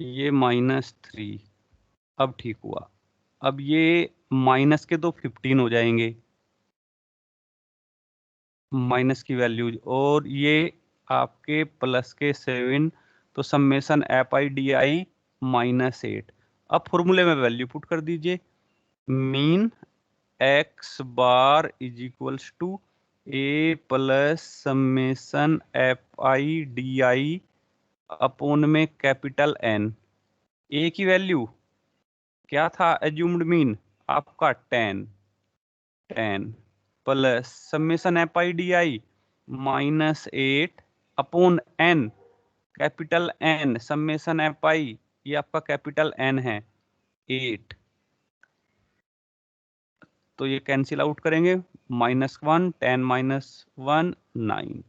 ये -3। अब ठीक हुआ। अब ये माइनस के तो 15 हो जाएंगे, माइनस की वैल्यूज, और ये आपके प्लस के 7, तो समेशन FIDI -8। अब फॉर्मूले में वैल्यू पुट कर दीजिए, mean x bar is equals to a plus summation FIDI upon में कैपिटल N। a की वैल्यू क्या था, एज्यूम्ड मीन आपका 10 plus summation FIDI -8 upon N, capital N, summation FI ये आपका कैपिटल N है 8, तो ये कैंसिल आउट करेंगे, -1 10 -1 9।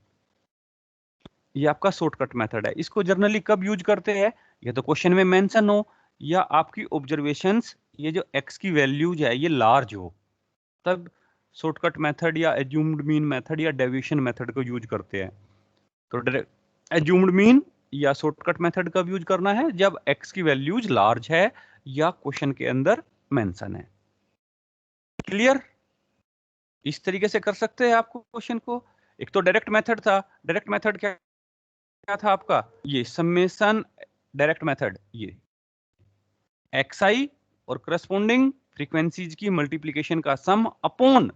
ये आपका शॉर्टकट मेथड है। इसको जनरली कब यूज करते हैं, या तो क्वेश्चन में मेंशन हो, या आपकी ऑब्जर्वेशंस ये जो x की वैल्यूज है ये लार्ज हो, तब शॉर्टकट मेथड या एज्यूम्ड मीन मेथड या डेविएशन मेथड को यूज करते हैं। तो एज्यूम्ड मीन या शॉर्टकट मेथड कब यूज करना है, जब x की वैल्यूज लार्ज है या क्वेश्चन के अंदर मेंशन है। क्लियर? इस तरीके से कर सकते हैं आपको क्वेश्चन को। एक तो डायरेक्ट मेथड था, डायरेक्ट मेथड क्या था आपका, ये समेशन डायरेक्ट मेथड, ये xi और करस्पॉन्डिंग फ्रीक्वेंसीज की मल्टीप्लिकेशन का सम upon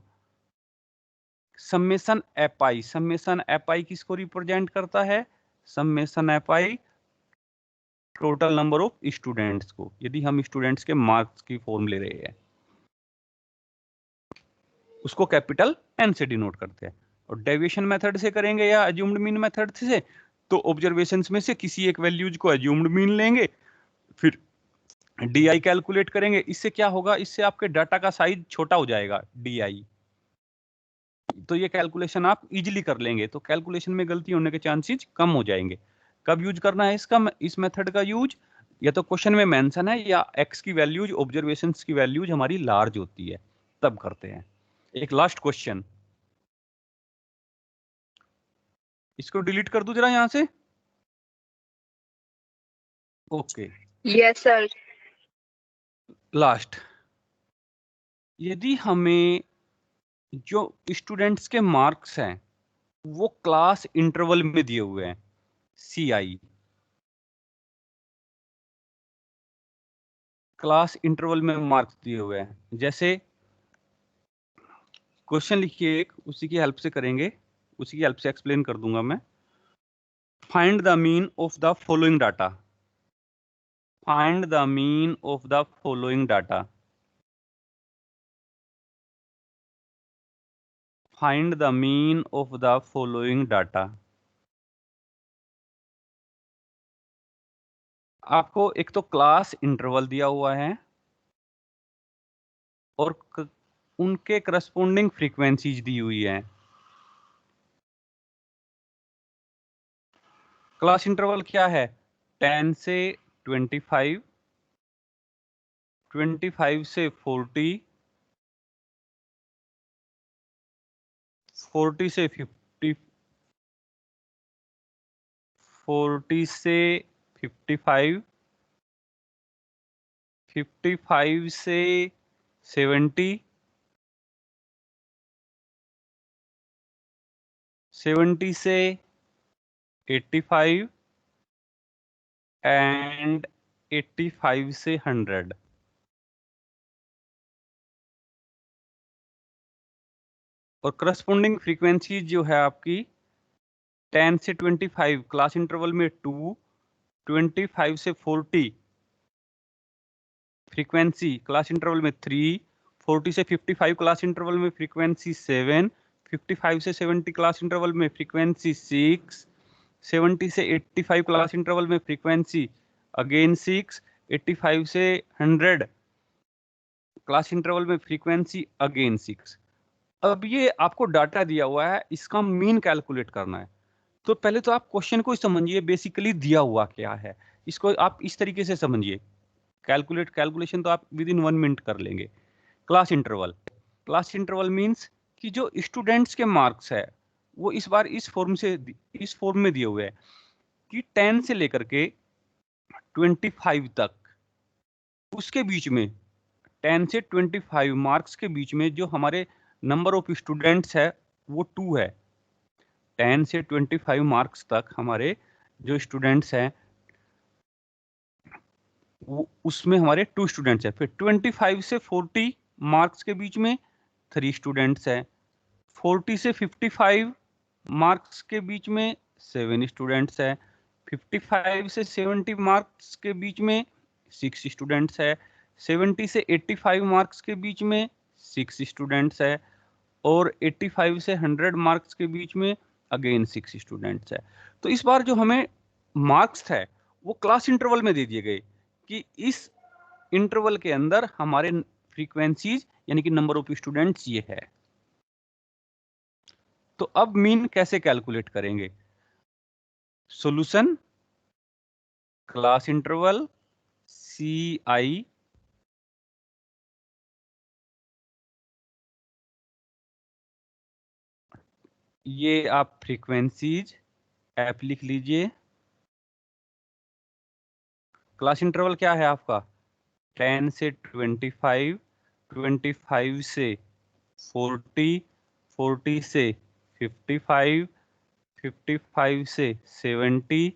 summation FI। Summation FI किसको रिप्रेजेंट करता है, summation FI total number of students को, यदि हम स्टूडेंट्स के मार्क्स की फॉर्म ले रहे हैं, उसको कैपिटल N से डिनोट करते हैं। और डेविएशन मेथड से करेंगे या एज्यूम्ड मीन मेथड से, तो ऑब्जर्वेशंस में से किसी एक वैल्यूज को एज्यूम्ड मीन लेंगे, फिर DI कैलकुलेट करेंगे। इससे क्या होगा, इससे आपके डाटा का साइज छोटा हो जाएगा DI, तो ये कैलकुलेशन आप इजीली कर लेंगे, तो कैलकुलेशन में गलती होने के चांसेस कम हो जाएंगे। कब यूज करना है इसका, इस मेथड का यूज, या तो क्वेश्चन में मेंशन है या x की वैल्यूज, ऑब्जर्वेशंस की वैल्यूज हमारी लार्ज होती है, तब करते हैं। एक लास्ट क्वेश्चन, इसको डिलीट कर दूं जरा यहां से। Okay, yes sir. लास्ट, यदि हमें जो स्टूडेंट्स के मार्क्स हैं वो क्लास इंटरवल में दिए हुए हैं, CI क्लास इंटरवल में मार्क्स दिए हुए हैं, जैसे क्वेश्चन लिखिए एक, उसी की हेल्प से करेंगे, उसी की हेल्प से एक्सप्लेन कर दूंगा मैं। Find the mean of the following data. Find the mean of the following data. Find the mean of the following data. आपको एक तो क्लास इंटरवल दिया हुआ है और उनके करस्पॉन्डिंग फ्रीक्वेंसीज दी हुई है। क्लास इंटरवल क्या है? 10 से 25, 25 से 40, 40 से 50, 40 से 55, 55 से 70, 70 से 85 एंड 85 से 100। और करस्पॉन्डिंग फ्रीक्वेंसी जो है आपकी 10 से 25 क्लास इंटरवल में 2, 25 से 40 फ्रीक्वेंसी क्लास इंटरवल में 3, 40 से 55 क्लास इंटरवल में फ्रीक्वेंसी 7, 55 से 70 क्लास इंटरवल में फ्रीक्वेंसी 6, 70 से 85 क्लास इंटरवल में फ्रीक्वेंसी अगेन 6, 85 से 100 क्लास इंटरवल में फ्रीक्वेंसी अगेन 6। अब ये आपको डाटा दिया हुआ है, इसका मीन कैलकुलेट करना है। तो पहले तो आप क्वेश्चन को समझिए, बेसिकली दिया हुआ क्या है, इसको आप इस तरीके से समझिए। कैलकुलेशन तो आप विद इन 1 मिनट कर लेंगे। क्लास इंटरवल मींस कि जो स्टूडेंट्स के मार्क्स है वो इस बार इस फॉर्म में दिए हुए हैं कि 10 से लेकर के 25 तक, उसके बीच में 10 से 25 मार्क्स के बीच में जो हमारे नंबर ऑफ स्टूडेंट्स है वो 2 है। 10 से 25 मार्क्स तक हमारे जो स्टूडेंट्स हैं उसमें हमारे 2 स्टूडेंट्स हैं। फिर 25 से 40 मार्क्स के बीच में 3 स्टूडेंट्स हैं। 40 से 55 मार्क्स के बीच में 7 स्टूडेंट्स हैं। 55 से 70 मार्क्स के बीच में 6 स्टूडेंट्स हैं। 70 से 85 मार्क्स के बीच में 6 स्टूडेंट्स हैं और 85 से 100 मार्क्स के बीच में अगेन 6 स्टूडेंट्स है। तो इस बार जो हमें मार्क्स है वो क्लास इंटरवल में दे दिए गए कि इस इंटरवल के अंदर हमारे फ्रीक्वेंसीज यानी कि नंबर ऑफ स्टूडेंट्स ये है। तो अब मीन कैसे कैलकुलेट करेंगे? सॉल्यूशन क्लास इंटरवल CI ये आप फ्रीक्वेंसीज ऐप लिख लीजिए। क्लास इंटरवल क्या है आपका? 10 से 25, 25 से 40, 40 से 55, 55 से 70,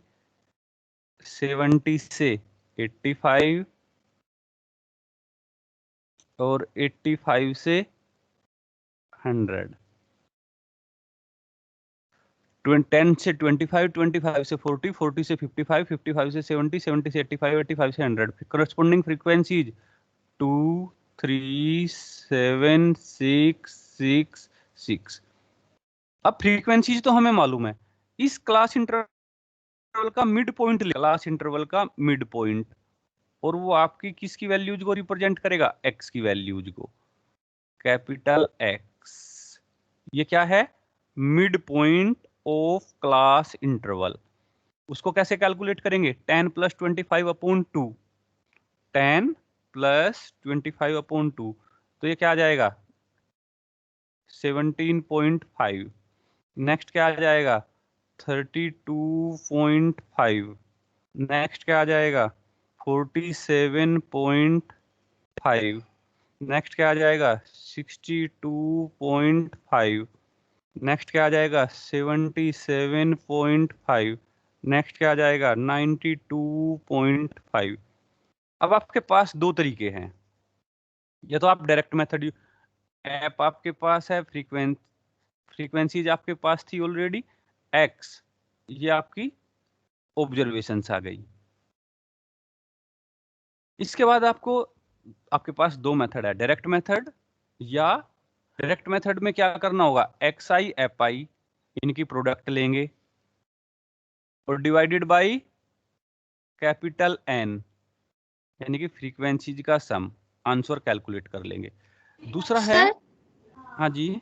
70 से 85 और 85 से 100। 10 से 25, 25 से 40, 40 से 55, 55 से 70, 70 से 85, 85 से 100। Corresponding frequencies 2, 3, 7, 6, 6, 6। अब फ्रीक्वेंसीज तो हमें मालूम है, इस क्लास इंटरवल का मिड पॉइंट, क्लास इंटरवल का मिड पॉइंट, और वो आपकी किसकी वैल्यूज को रिप्रेजेंट करेगा? एक्स की वैल्यूज को, कैपिटल एक्स। ये क्या है? Mid point of class interval. उसको कैसे कैलकुलेट करेंगे? 10 + 25/2, 10 + 25/2, तो ये क्या आ जाएगा? 17.5। नेक्स्ट क्या आ जाएगा? 32.5। नेक्स्ट क्या आ जाएगा? 47.5। नेक्स्ट क्या आ जाएगा? 62.5। नेक्स्ट क्या आ जाएगा? 77.5। नेक्स्ट क्या आ जाएगा? 92.5। अब आपके पास 2 तरीके हैं, या तो आप डायरेक्ट मेथड, ऐप आपके पास है, फ्रीक्वेंसीज आपके पास थी ऑलरेडी, एक्स ये आपकी ऑब्जर्वेशंस आ गई। इसके बाद आपके पास दो मेथड है, डायरेक्ट मेथड या डायरेक्ट मेथड में क्या करना होगा, एक्स आई एफ आई इनकी प्रोडक्ट लेंगे और डिवाइडेड बाय कैपिटल एन यानी कि फ्रीक्वेंसीज का सम, आंसर कैलकुलेट कर लेंगे। दूसरा है, हाँ जी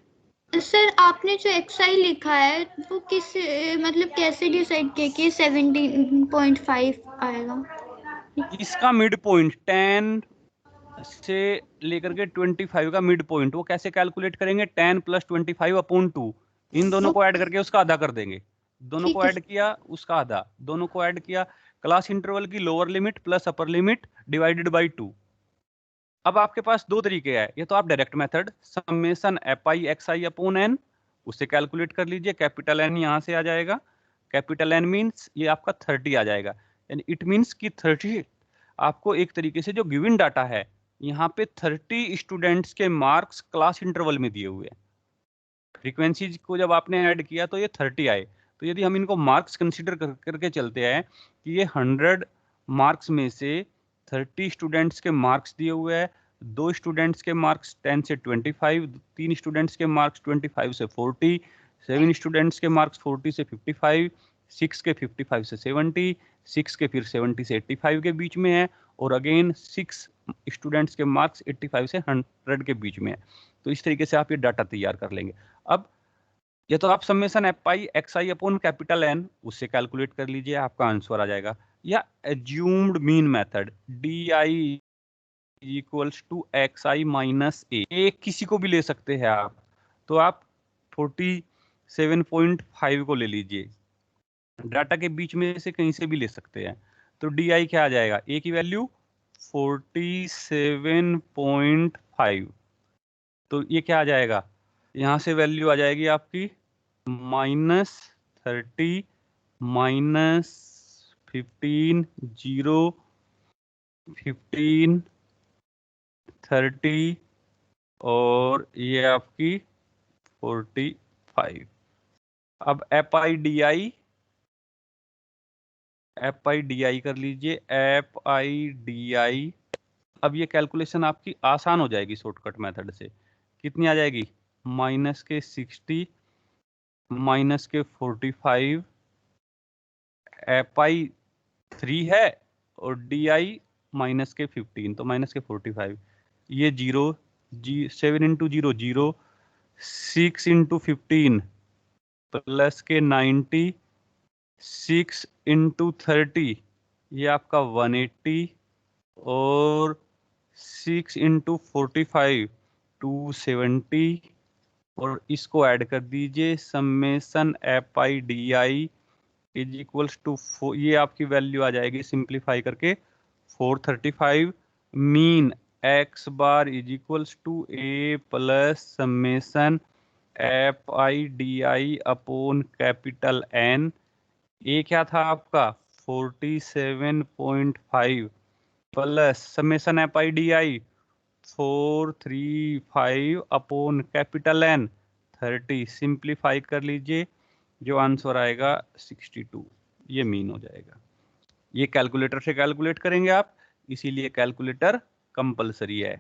सर आपने जो एक्सआई लिखा है वो किस मतलब कैसे डिसाइड किया कि 17.5 आएगा? इसका मिड पॉइंट 10 से लेकर के 25 का मिड पॉइंट वो कैसे कैलकुलेट करेंगे, 10 + 25/2 इन दोनों को ऐड करके उसका आधा कर देंगे। दोनों को ठीक है। ऐड किया उसका आधा, दोनों को ऐड किया, क्लास इंटरवल की lower limit plus upper limit divided by 2। अब आपके पास दो तरीके हैं, ये तो आप direct method summation F I X I upon N उससे कैलकुलेट कर लीजिए, कैपिटल एन यहां से आ जाएगा, कैपिटल एन मीन्स ये आपका 30 आ जाएगा, यानी इट मीन्स कि 30 आपको एक तरीके से जो गिवन डाटा है यहाँ पे 30 स्टूडेंट्स के मार्क्स क्लास इंटरवल में दिए हुए हैं। फ्रीक्वेंसीज को जब आपने ऐड किया तो ये 30 आए, तो यदि हम इनको मार्क्स कंसीडर करके चलते हैं कि ये 100 मार्क्स में से 30 स्टूडेंट्स के मार्क्स दिए हुए हैं, 2 स्टूडेंट्स के मार्क्स 10 से 25, 3 स्टूडेंट्स के मार्क्स 25 से 40, 7 स्टूडेंट्स के मार्क्स 40 से 55, 6 के 55 से 70, 6 के फिर 70 से 85 के बीच में है, और अगेन 6 स्टूडेंट्स के मार्क्स 85 से 100 के बीच में है। तो इस तरीके से आप ये डाटा तैयार कर लेंगे। अब ये तो आप summation F I X I upon capital N उससे कैलकुलेट कर लीजिए, आपका आंसर आ जाएगा। या assumed mean method D I equals to X I minus A, किसी को भी ले सकते हैं आप, तो आप 47.5 को ले लीजिए, डाटा के बीच में से कहीं से भी ले सकते हैं। तो डी आई क्या आ जाएगा, ए की वैल्यू 47.5, तो ये क्या आ जाएगा, यहां से वैल्यू आ जाएगी आपकी -30 -15 0 15 30 और ये आपकी 45। अब एफ आई डी आई कर लीजिए, एफ आई डी आई। अब ये कैलकुलेशन आपकी आसान हो जाएगी शॉर्टकट मेथड से, कितनी आ जाएगी, -60 -45, एफ आई 3 है और डी आई -15, तो -45, ये 0 7 × 0 0, 6 × 15 प्लस के 90, 6 × 30 ये आपका 180 और 6 × 45 270 और इसको ऐड कर दीजिए, summation F I D I is equals to, ये आपकी वैल्यू आ जाएगी सिंप्लीफाई करके 435, mean X bar is equals to A plus summation F I D I upon capital N. A क्या था आपका 47.5 plus summation F I D I 435 upon capital N 30, simplify कर लीजिए, जो आंसर आएगा 62, ये मीन हो जाएगा। ये कैलकुलेटर से कैलकुलेट करेंगे आप, इसीलिए कैलकुलेटर कंपलसरी है।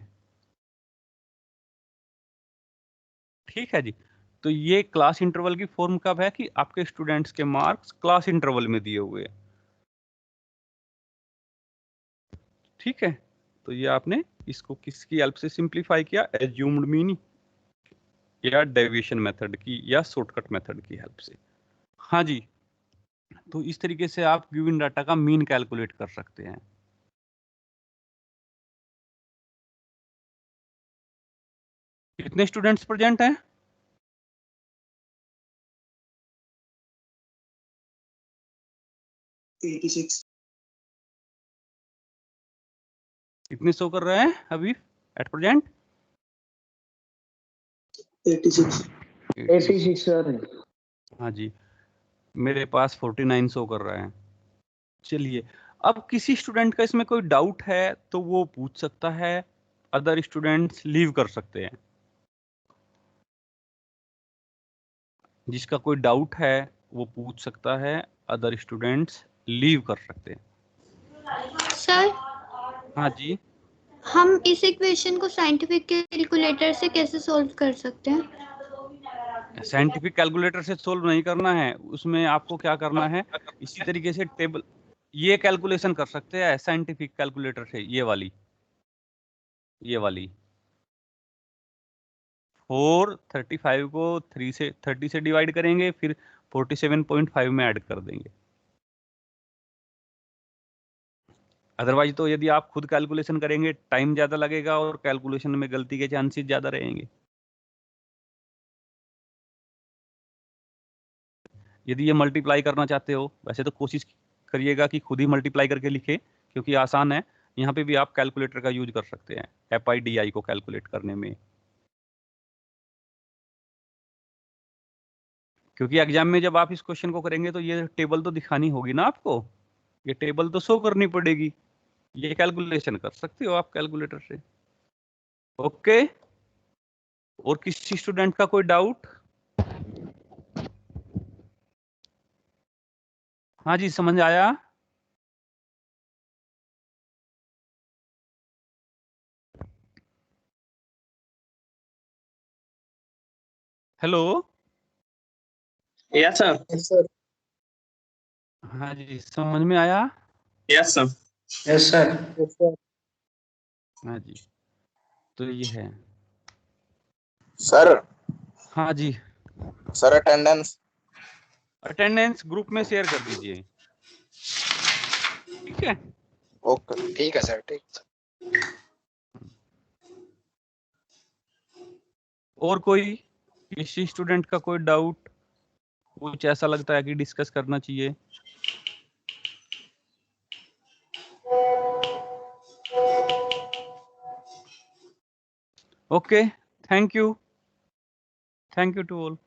ठीक है जी, तो ये क्लास इंटरवल की फॉर्म कब है कि आपके स्टूडेंट्स के मार्क्स क्लास इंटरवल में दिए हुए हैं। ठीक है, तो ये आपने इसको किसकी हेल्प से सिंप्लीफाई किया, एज्यूम्ड मीन या डेविएशन मेथड की या शॉर्टकट मेथड की हेल्प से। हाँ जी, तो इस तरीके से आप गिवन डाटा का मीन कैलकुलेट कर सकते हैं। कितने स्टूडेंट्स प्रेजेंट हैं, 86। कितने शो कर रहे हैं अभी एट प्रेजेंट, 86 सर। हाँ जी, मेरे पास 49 शो कर रहे हैं। चलिए, अब किसी स्टूडेंट का इसमें कोई डाउट है तो वो पूछ सकता है, अदर स्टूडेंट्स लीव कर सकते हैं। जिसका कोई डाउट है वो पूछ सकता है, अदर स्टूडेंट्स लीव कर सकते हैं। सर हाँ जी, हम इस इक्वेशन को साइंटिफिक कैलकुलेटर से कैसे सॉल्व कर सकते हैं? साइंटिफिक कैलकुलेटर से सोल्व नहीं करना है, उसमें आपको क्या करना है, इसी तरीके से टेबल, ये कैलकुलेशन कर सकते हैं साइंटिफिक कैलकुलेटर से, ये वाली 435 को 30 से डिवाइड करेंगे, फिर 47.5 में ऐड कर देंगे। अदरवाइज तो यदि आप खुद कैलकुलेशन करेंगे टाइम ज्यादा लगेगा और कैलकुलेशन में गलती के चांसेस ज्यादा रहेंगे। यदि ये मल्टीप्लाई करना चाहते हो, वैसे तो कोशिश करिएगा कि खुद ही मल्टीप्लाई करके लिखे, क्योंकि आसान है। यहाँ पे भी आप कैलकुलेटर का यूज कर सकते हैं FIDI को कैलकुलेट करने में, क्योंकि एग्जाम में जब आप इस क्वेश्चन को करेंगे तो ये टेबल तो दिखानी होगी ना आपको, ये टेबल तो शो करनी पड़ेगी। ये कैलकुलेशन कर सकते हो आप कैलकुलेटर से। ओके, और किसी स्टूडेंट का कोई डाउट? हाँ जी, समझ आया? Hello, yes sir. हाँ जी, समझ में आया? Yes sir. Yes sir. हाँ जी, तो ये है। सर हाँ जी, सर अटेंडेंस अटेंडेंस ग्रुप में शेयर कर दीजिए, ठीक है? ओके, ठीक है सर, ठीक। और कोई, किसी स्टूडेंट का कोई डाउट, कुछ ऐसा लगता है कि डिस्कस करना चाहिए? Okay, thank you to all.